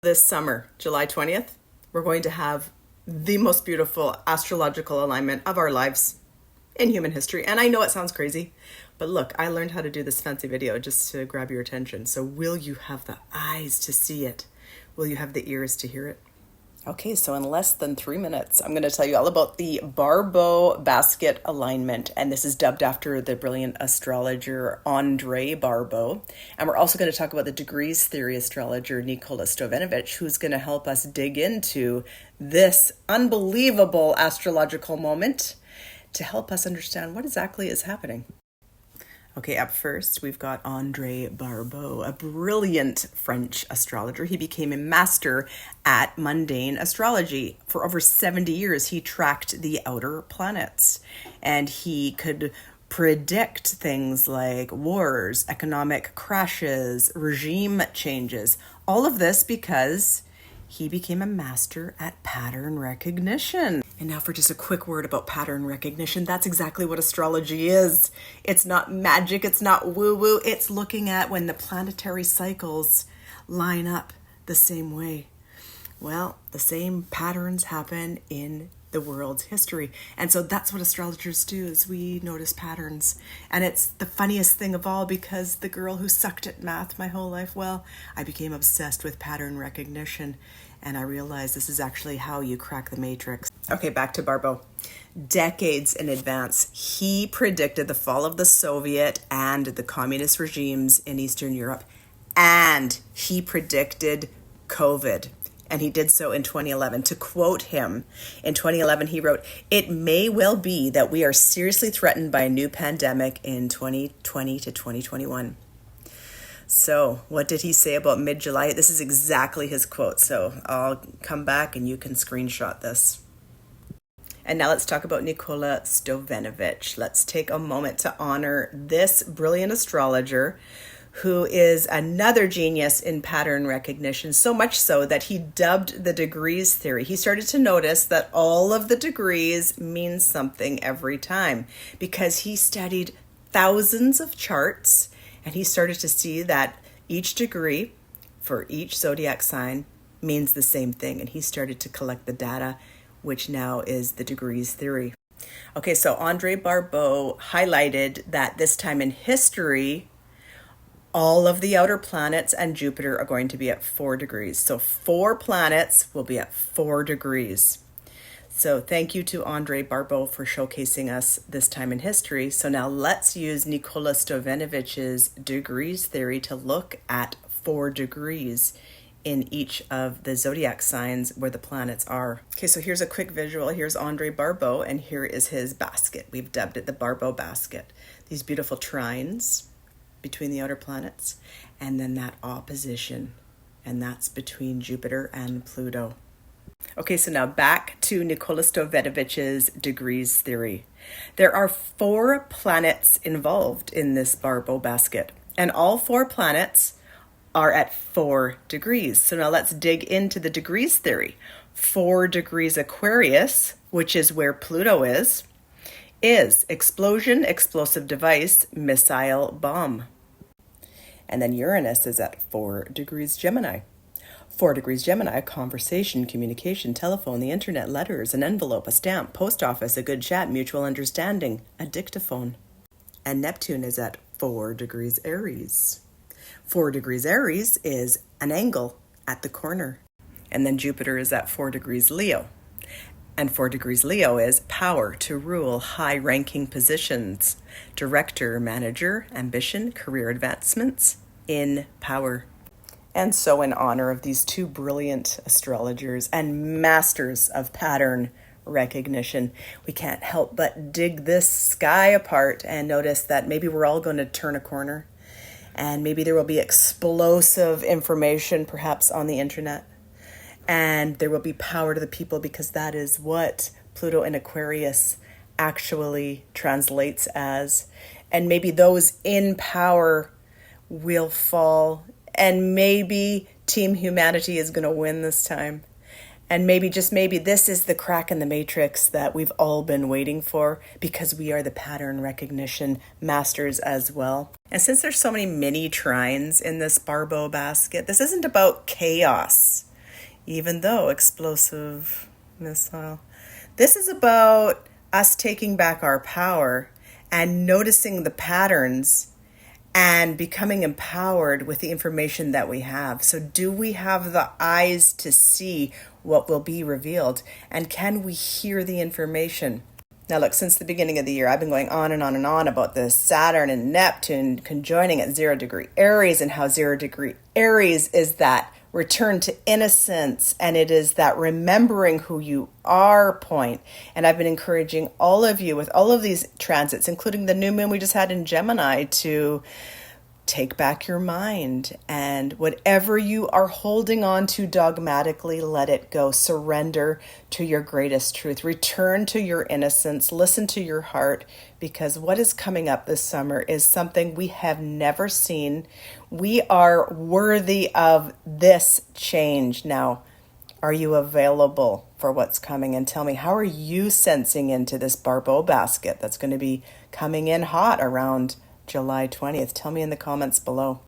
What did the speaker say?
This summer, July 20th, we're going to have the most beautiful astrological alignment of our lives in human history. And I know it sounds crazy, but look, I learned how to do this fancy video just to grab your attention. So will you have the eyes to see it? Will you have the ears to hear it? Okay, so in less than 3 minutes, I'm going to tell you all about the Barbeault Basket alignment. And this is dubbed after the brilliant astrologer André Barbault. And we're also going to talk about the degrees theory astrologer Nikola Stojanovic, who's going to help us dig into this unbelievable astrological moment to help us understand what exactly is happening. Okay, up first, we've got André Barbault, a brilliant French astrologer. He became a master at mundane astrology. For over 70 years, he tracked the outer planets, and he could predict things like wars, economic crashes, regime changes. All of this because he became a master at pattern recognition. And now for just a quick word about pattern recognition. That's exactly what astrology is. It's not magic, it's not woo-woo. It's looking at when the planetary cycles line up the same way. Well, the same patterns happen in the world's history. And so that's what astrologers do, is we notice patterns. And it's the funniest thing of all, because the girl who sucked at math my whole life, well, I became obsessed with pattern recognition. And I realized this is actually how you crack the matrix. Okay, back to Barbeault. Decades in advance, he predicted the fall of the Soviet and the communist regimes in Eastern Europe. And he predicted COVID. And he did so in 2011. To quote him, in 2011, he wrote, "It may well be that we are seriously threatened by a new pandemic in 2020 to 2021. So what did he say about mid-July? This is exactly his quote. So I'll come back and you can screenshot this. And now let's talk about Nikola Stojanovic. Let's take a moment to honor this brilliant astrologer who is another genius in pattern recognition, so much so that he dubbed the degrees theory. He started to notice that all of the degrees mean something every time, because he studied thousands of charts, and he started to see that each degree for each zodiac sign means the same thing. And he started to collect the data, which now is the degrees theory. Okay, so André Barbault highlighted that this time in history, all of the outer planets and Jupiter are going to be at 4 degrees. So 4 planets will be at 4 degrees. So thank you to André Barbault for showcasing us this time in history. So now let's use Nikola Stojanovic's degrees theory to look at 4 degrees in each of the zodiac signs where the planets are. Okay, so here's a quick visual. Here's André Barbault, and here is his basket. We've dubbed it the Barbeault Basket. These beautiful trines between the outer planets, and then that opposition, and that's between Jupiter and Pluto. Okay, so now back to Nikola Stojanovic's degrees theory. There are 4 planets involved in this Barbeault basket, and all 4 planets are at 4 degrees. So now let's dig into the degrees theory. 4 degrees Aquarius, which is where Pluto is explosion, explosive device, missile, bomb. And then Uranus is at 4 degrees Gemini. 4 degrees Gemini, conversation, communication, telephone, the internet, letters, an envelope, a stamp, post office, a good chat, mutual understanding, a dictaphone. And Neptune is at 4 degrees Aries. 4 degrees Aries is an angle at the corner. And then Jupiter is at 4 degrees Leo. And 4 degrees Leo is power, to rule, high-ranking positions, director, manager, ambition, career advancements, in power. And so in honor of these 2 brilliant astrologers and masters of pattern recognition, we can't help but dig this sky apart and notice that maybe we're all going to turn a corner, and maybe there will be explosive information perhaps on the internet, and there will be power to the people, because that is what Pluto in Aquarius actually translates as. And maybe those in power will fall, and maybe Team Humanity is going to win this time. And maybe, just maybe, this is the crack in the matrix that we've all been waiting for, because we are the pattern recognition masters as well. And since there's so many mini trines in this Barbeault basket, this isn't about chaos. even though explosive missile. This is about us taking back our power and noticing the patterns and becoming empowered with the information that we have. So do we have the eyes to see what will be revealed? And can we hear the information? Now look, since the beginning of the year, I've been going on and on and on about this Saturn and Neptune conjoining at 0 degree Aries, and how 0 degree Aries is that return to innocence, and it is that remembering who you are point. And I've been encouraging all of you with all of these transits, including the new moon we just had in Gemini, to take back your mind, and whatever you are holding on to dogmatically, let it go. Surrender to your greatest truth. Return to your innocence. Listen to your heart, because what is coming up this summer is something we have never seen. We are worthy of this change. Now, are you available for what's coming? And tell me, how are you sensing into this Barbeault Basket that's going to be coming in hot around July 20th? Tell me in the comments below.